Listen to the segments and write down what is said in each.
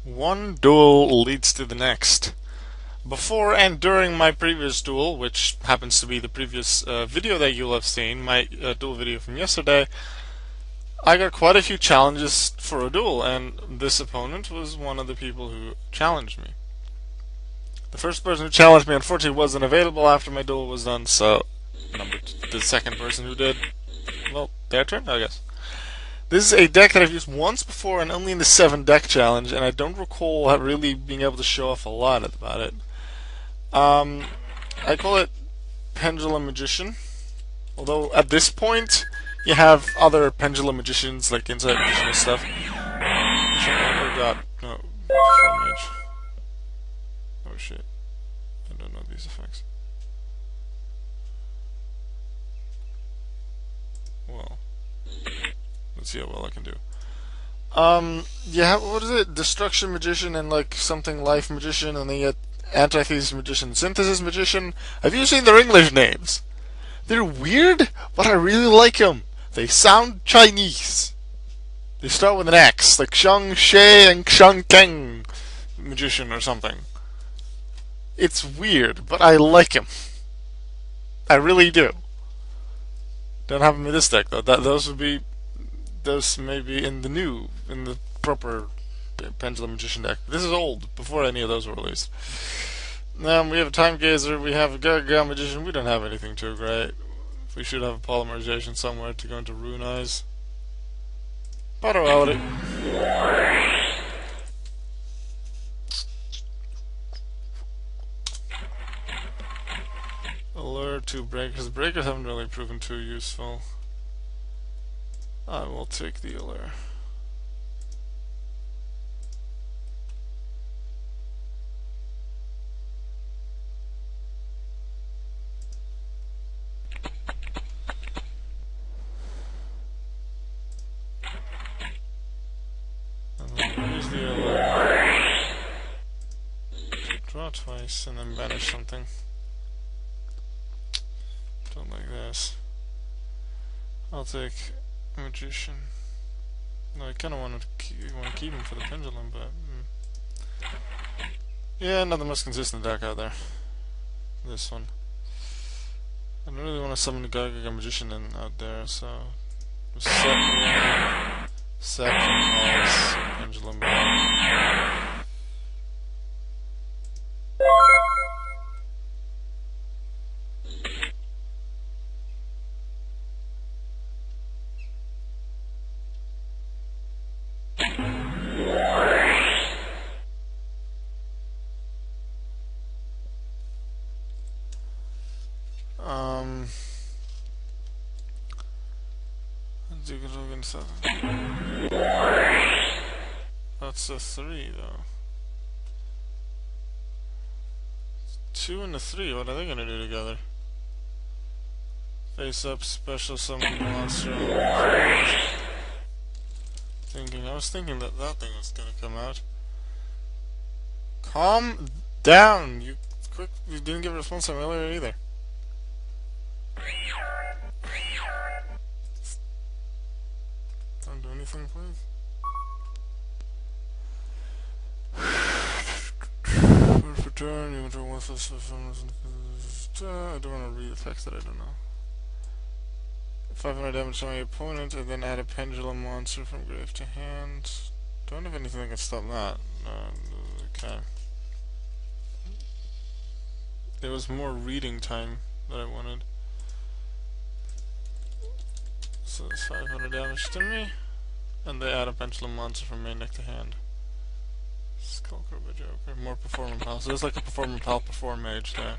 One duel leads to the next. Before and during my previous duel, which happens to be the previous video that you'll have seen, my duel video from yesterday, I got quite a few challenges for a duel, and this opponent was one of the people who challenged me. The first person who challenged me unfortunately wasn't available after my duel was done, so the second person who did, well, their turn, I guess. This is a deck that I've used once before and only in the 7 deck challenge, and I don't recall really being able to show off a lot about it. I call it Pendulum Magician, although at this point you have other Pendulum Magicians, like Inside Magician and stuff. Oh god, no, Mage. Oh shit, I don't know these effects. Well, let's see how well I can do. Yeah, what is it? Destruction Magician and like something Life Magician, and then you get Antithesis Magician, Synthesis Magician. Have you seen their English names? They're weird, but I really like them. They sound Chinese. They start with an X, like Shang She and Shang Keng Magician or something. It's weird, but I like them. I really do. Don't have them in this deck though. Those may be in the proper Pendulum Magician deck. This is old, before any of those were released. We have a Time Gazer, we have a Gaga Magician. We don't have anything too great. We should have a Polymerization somewhere to go into Rune Eyes. Potterality. Allure 2 Breakers. Breakers haven't really proven too useful. I will take the Allure. Use the Allure. Draw twice and then banish something. Don't like this. I'll take Magician. No, I kind of want to keep him for the Pendulum, but yeah, not the most consistent deck out there. This one. I don't really want to summon the Gaga Magician out there, so set calls Pendulum back. That's a 3 though. 2 and a 3, what are they gonna do together? Face up, special summon monster. I was thinking that thing was gonna come out. Calm down! You didn't give a response time earlier either. Don't do anything, please. Turn, you want to one first. I don't want to read effects that I don't know. 500 damage to my opponent, and then add a Pendulum monster from grave to hand. Don't have anything that can stop that. Okay. There was more reading time that I wanted. So it's 500 damage to me, and they add a Pendulum monster from main deck to hand. Skullcrow by Joker. More Performing Pal. So there's like a Performing Pal, Perform Mage there.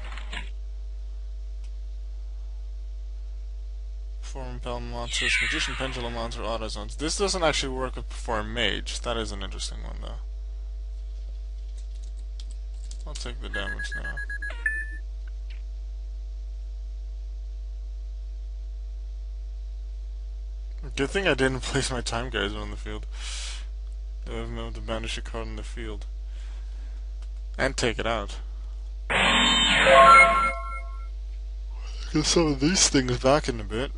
Performing Pal monsters, Magician, Pendulum monster, Autozones. This doesn't actually work with Perform Mage. That is an interesting one though. I'll take the damage now. Good thing I didn't place my Time Geyser on the field. I would have been able to banish a card in the field. And take it out. Get some of these things back in a bit.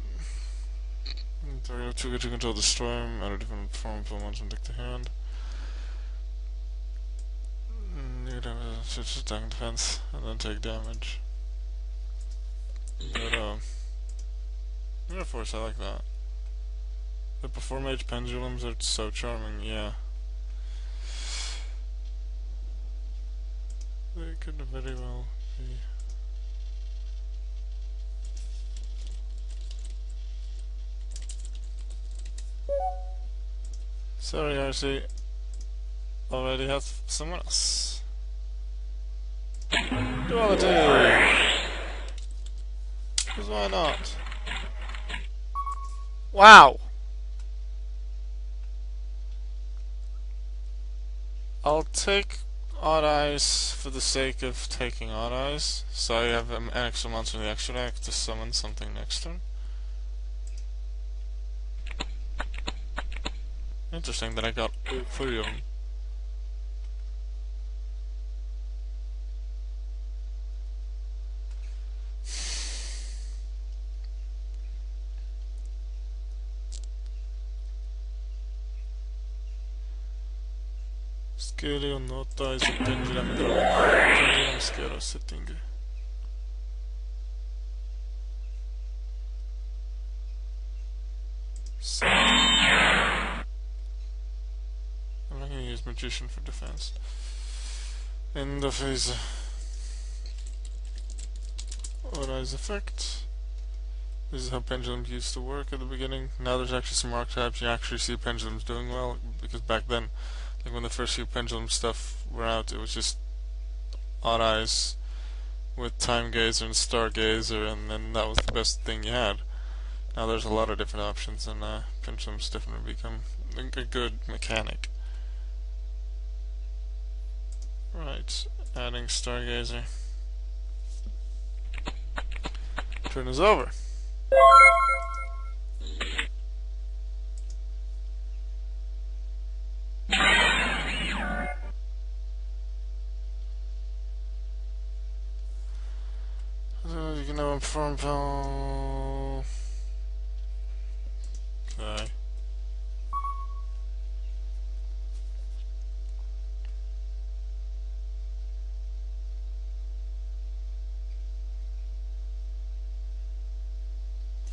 To control the storm, add a different form of monster from deck to hand. switch to attack and defense, and then take damage. But, Air Force, I like that. The before mage pendulums are so charming, yeah. They could very well be. Sorry, RC. Already have someone else. Duality! Because why not? Wow! I'll take Odd Eyes for the sake of taking Odd Eyes, so I have an extra monster in the extra deck to summon something next turn. Interesting that I got all 3 of them. Scale on nota is a pendulum draw. Pendulum scale setting. So I'm not gonna use Magician for defense. End of his Odd Eyes effect. This is how pendulums used to work at the beginning. Now there's actually some archetypes you actually see pendulums doing well, because back then, like when the first few pendulum stuff were out, it was just Odd Eyes with Time Gazer and Stargazer, and then that was the best thing you had. Now there's a lot of different options, and pendulums definitely become a good mechanic. Right, adding Stargazer. Turn is over. You can have a farm pal. Okay.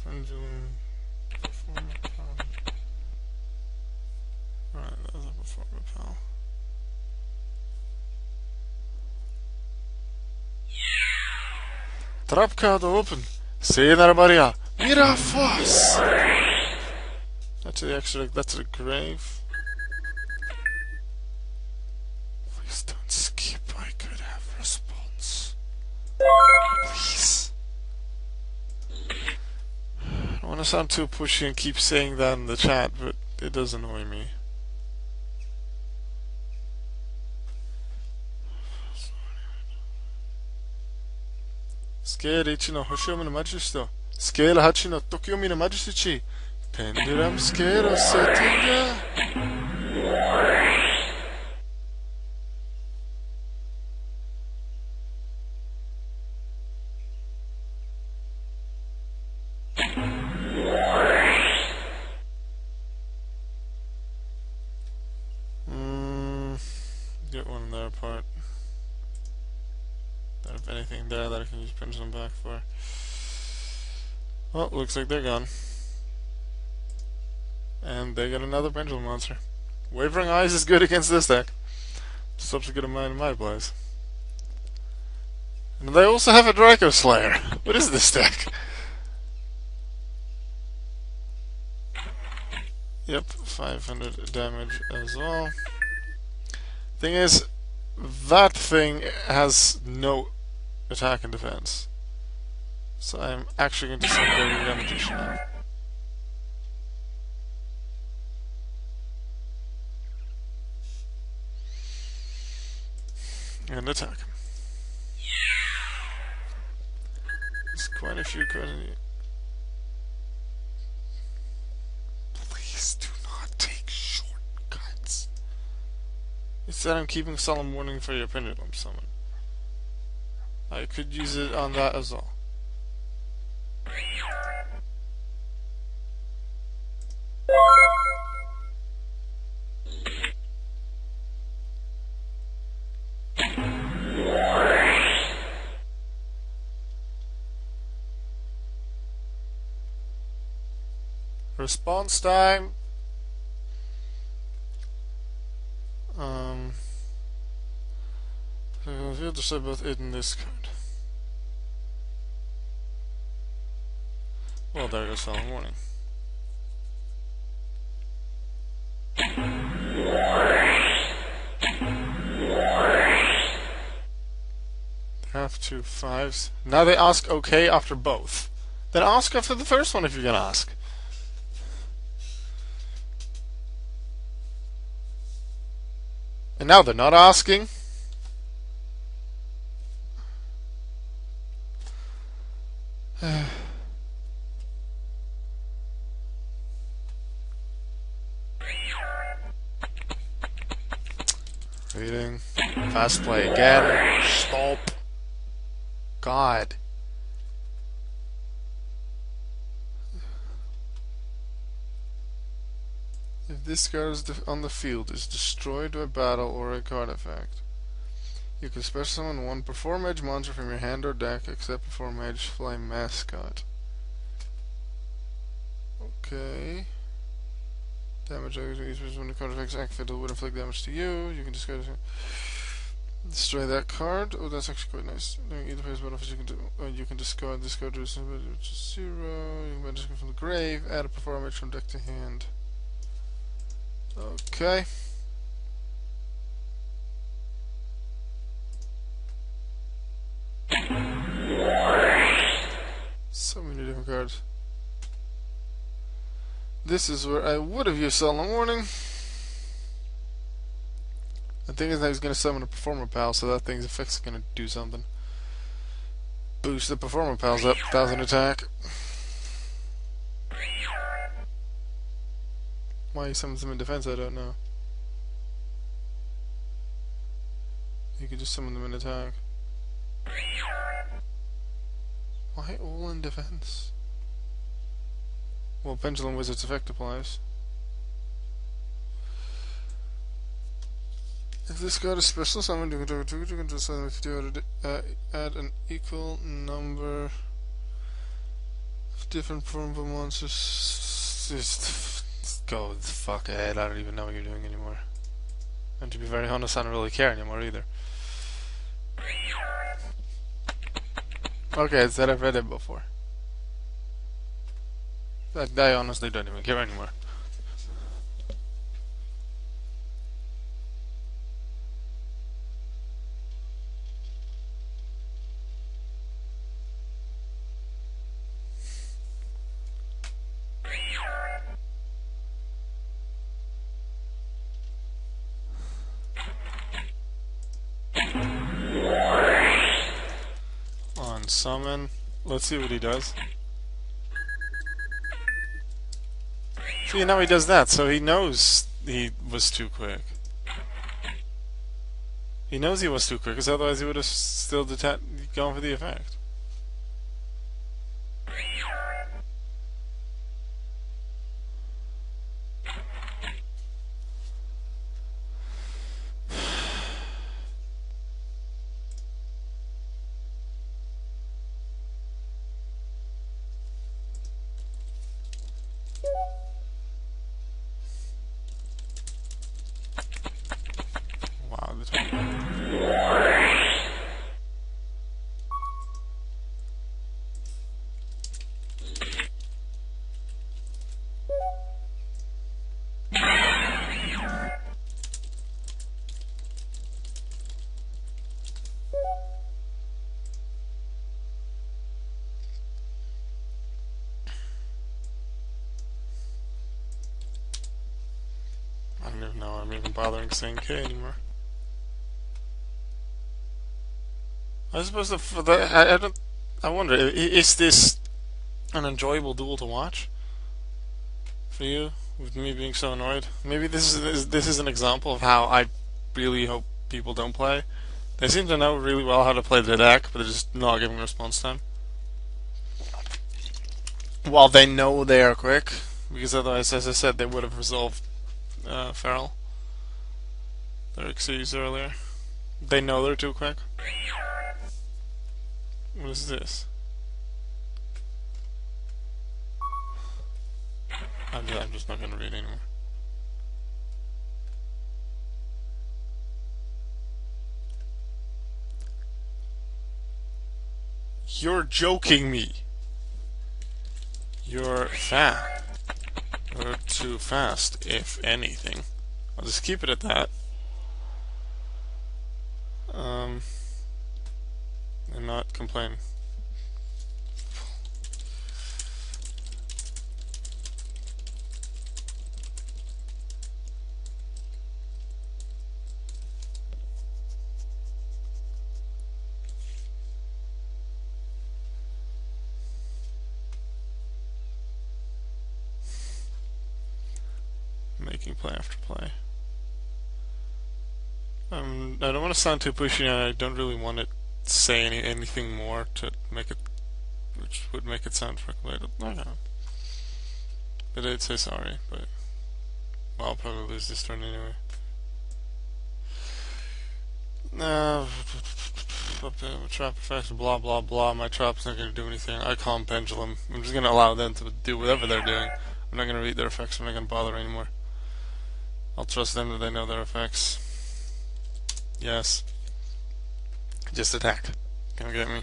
Pendulum. Perform a pal. Right, that was a perform a pal. Trap card open. Sayonara Maria. Mira Foss! That's the extra, that's a grave. Please don't skip, I could have response. Please. I don't want to sound too pushy and keep saying that in the chat, but it does annoy me. Scale Ichi no Hoshomi no Majesty. Scale Hachi no Tokyomi no Majesty. Pendulum scale setting. Get one there apart. Don't have anything there that I can use Pendulum back for. Well, looks like they're gone. And they got another Pendulum monster. Wavering Eyes is good against this deck. Stops a good amount in my place. And they also have a Draco Slayer. What is this deck? Yep, 500 damage as well. Thing is, that thing has no attack and defense. So I'm actually going to send the Magician now. And attack him. There's quite a few cards. Please do not take shortcuts. Instead, I'm keeping Solemn Warning for your Pendulum summon. I could use it on that as well. response time. We'll decide both it and this card. Well, there goes Solemn Warning. They have 2 5s. Now they ask okay after both. Then ask after the first one if you're gonna ask. And now they're not asking. Reading. Fast play again. Stop. God. If this card is on the field is destroyed by battle or a card effect, you can special summon one Perform Mage monster from your hand or deck except Perform Mage Flame Mascot. Okay. Damage when the card effects activate would inflict damage to you. You can discard it. Destroy that card. Oh, that's actually quite nice. During either phase battle, you can discard this card, which is 0. You can magic it from the grave. Add a Perform Mage from deck to hand. Okay. So many different cards. This is where I would have used Solemn Warning. The thing is that he's going to summon a Performer Pal, so that thing's effect's going to do something. Boost the Performer Pals up, 1000 attack. Why he summons them in defense, I don't know. You could just summon them in attack. Why all in defense? Well, Pendulum Wizard's effect applies. If this card is special summoned, you can just add an equal number of different formable monsters. Just go the fuck ahead. I don't even know what you're doing anymore. And to be very honest, I don't really care anymore either. Okay, it's that I've read it before. I honestly don't even care anymore. On summon, let's see what he does. See, now he does that, so he knows he was too quick. He knows he was too quick, because otherwise he would have still gone for the effect. Wow, this one. I don't even know I'm even bothering saying K anymore. I suppose I wonder, is this an enjoyable duel to watch for you? With me being so annoyed, maybe this is an example of how I really hope people don't play. They seem to know really well how to play the deck, but they're just not giving response time. While they know they are quick, because otherwise, as I said, they would have resolved Feral, their Xyz earlier. They know they're too quick. What is this? I'm just not gonna read anymore. You're joking me. You're fat. You're too fast, if anything. I'll just keep it at that. And not complain. Making play after play. I don't want to sound too pushy, and I don't really want to say anything more to make it, which would make it sound calculated. I know. But I'd say sorry, but well, I'll probably lose this turn anyway. Trap effect, blah blah blah. My trap's not going to do anything. I call them Pendulum. I'm just going to allow them to do whatever they're doing. I'm not going to read their effects. I'm not going to bother anymore. I'll trust them that they know their effects. Yes. Just attack. Come get me.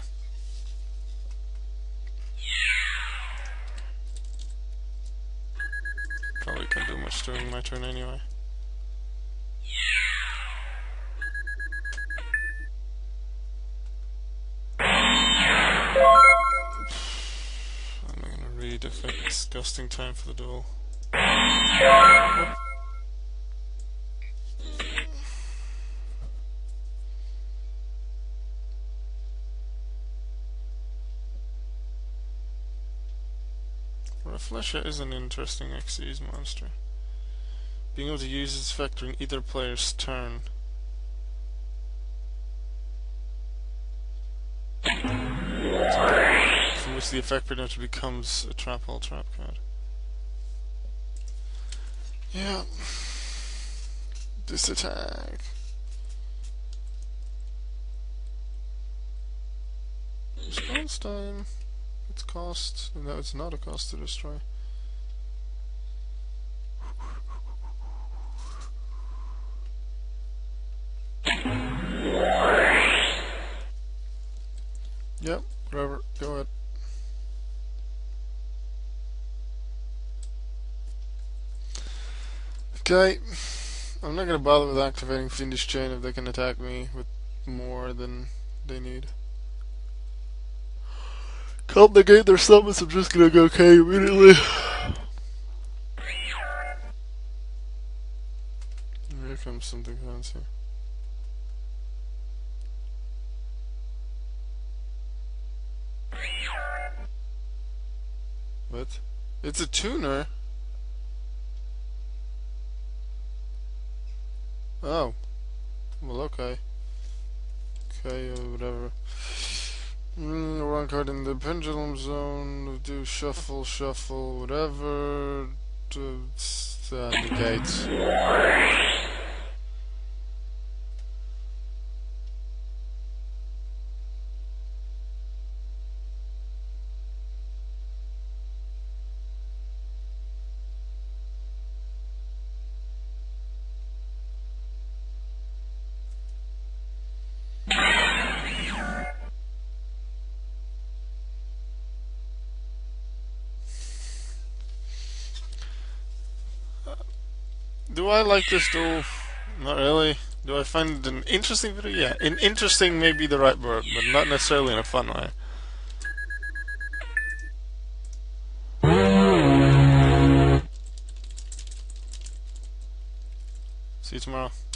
Probably can't do much during my turn anyway. I'm not gonna read if it's disgusting time for the duel. Flesha is an interesting Xyz monster. Being able to use its effect during either player's turn. From which the effect pretty much becomes a trap card. Yeah. This attack. Response time. It's cost. No, it's not a cost to destroy. Yep, whatever. Go ahead. Okay. I'm not gonna bother with activating Fiendish Chain if they can attack me with more than they need. Can't negate their summons, I'm just gonna go K immediately. Here comes something fancy. What? It's a tuner? Oh. Well, okay. Okay, whatever. One card in the Pendulum zone, do shuffle, whatever, to negate. Do I like this duel? Not really. Do I find it an interesting video? Yeah, interesting may be the right word, but not necessarily in a fun way. See you tomorrow.